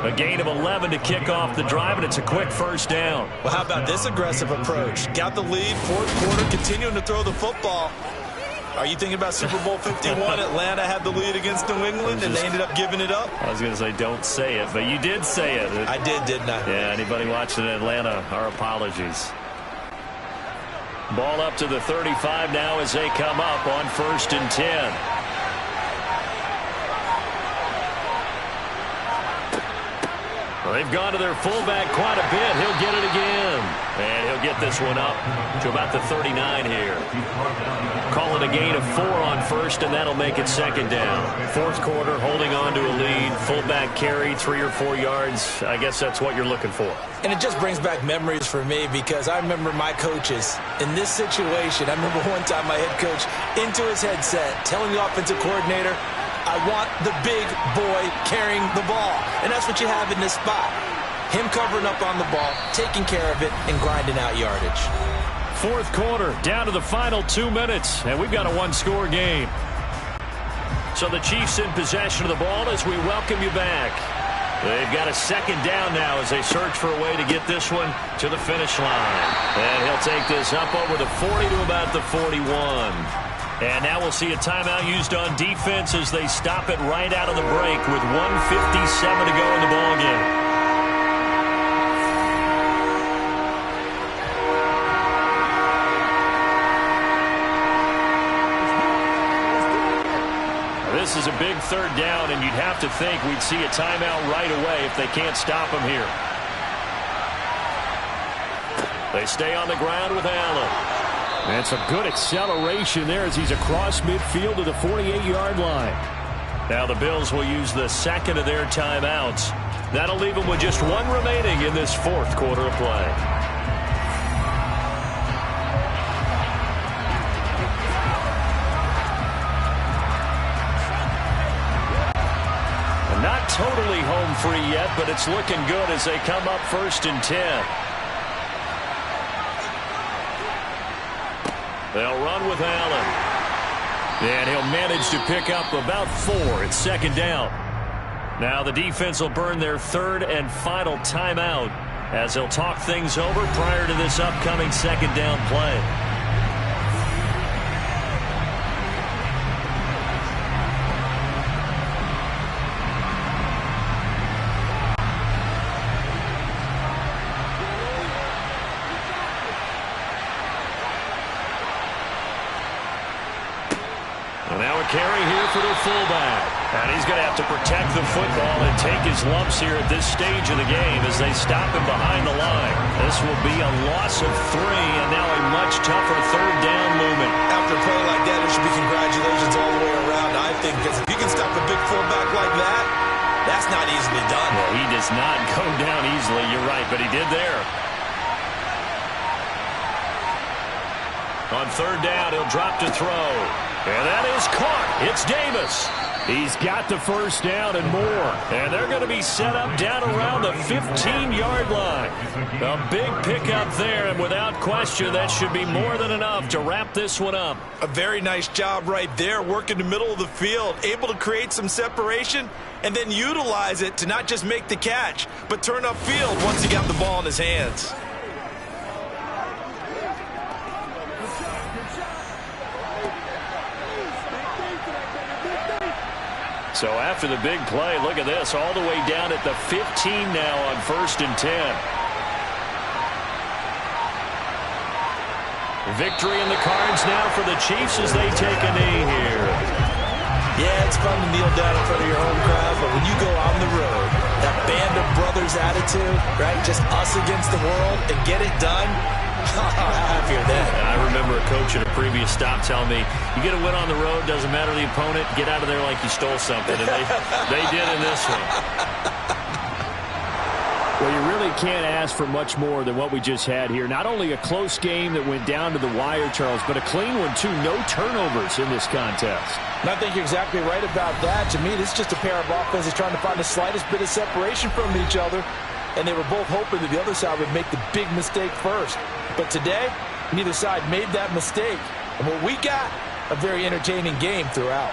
A gain of 11 to kick off the drive, and it's a quick first down. Well, how about this aggressive approach? Got the lead, fourth quarter, continuing to throw the football. Are you thinking about Super Bowl 51? Atlanta had the lead against New England, and they ended up giving it up? I was going to say, don't say it, but you did say it. I did, didn't I? Yeah, anybody watching in Atlanta, our apologies. Ball up to the 35 now as they come up on 1st and 10. Well, they've gone to their fullback quite a bit. He'll get it again. And he'll get this one up to about the 39 here. Call it a gain of 4 on 1st, and that'll make it 2nd down. 4th quarter, holding on to a lead. Fullback carry, 3 or 4 yards. I guess that's what you're looking for. And it just brings back memories for me because I remember my coaches in this situation. I remember one time my head coach into his headset telling the offensive coordinator, I want the big boy carrying the ball. And that's what you have in this spot. Him covering up on the ball, taking care of it, and grinding out yardage. 4th quarter, down to the final 2 minutes, and we've got a 1-score game. So the Chiefs in possession of the ball as we welcome you back. They've got a 2nd down now as they search for a way to get this one to the finish line. And he'll take this up over the 40 to about the 41. And now we'll see a timeout used on defense as they stop it right out of the break with 1:57 to go in the ballgame. This is a big 3rd down, and you'd have to think we'd see a timeout right away if they can't stop him here. They stay on the ground with Allen. And some good acceleration there as he's across midfield to the 48-yard line. Now the Bills will use the 2nd of their timeouts. That'll leave them with just 1 remaining in this 4th quarter of play. Not totally home free yet, but it's looking good as they come up 1st and 10. They'll run with Allen. And he'll manage to pick up about 4 at second down. Now the defense will burn their 3rd and final timeout as they'll talk things over prior to this upcoming second down play. Carry here for the fullback. And he's going to have to protect the football and take his lumps here at this stage of the game as they stop him behind the line. This will be a loss of 3 and now a much tougher 3rd down movement. After a play like that, there should be congratulations all the way around, I think, because if you can stop a big fullback like that, that's not easily done. Well, he does not go down easily, you're right, but he did there. On 3rd down, he'll drop to throw. And that is caught. It's Davis. He's got the 1st down and more. And they're going to be set up down around the 15-yard line. A big pickup there, and without question, that should be more than enough to wrap this one up. A very nice job right there, working the middle of the field, able to create some separation, and then utilize it to not just make the catch, but turn upfield once he got the ball in his hands. So after the big play, look at this, all the way down at the 15 now on 1st and 10. Victory in the cards now for the Chiefs as they take a knee here. Yeah, it's fun to kneel down in front of your home crowd, but when you go on the road, that band of brothers attitude, right, just us against the world and get it done, happier than. I remember a coach at a previous stop telling me, you get a win on the road, doesn't matter the opponent, get out of there like you stole something. And they did in this one. Well, you really can't ask for much more than what we just had here. Not only a close game that went down to the wire, Charles, but a clean one, too. No turnovers in this contest. And I think you're exactly right about that. To me, this is just a pair of offenses trying to find the slightest bit of separation from each other. And they were both hoping that the other side would make the big mistake first. But today, neither side made that mistake. And what we got, a very entertaining game throughout.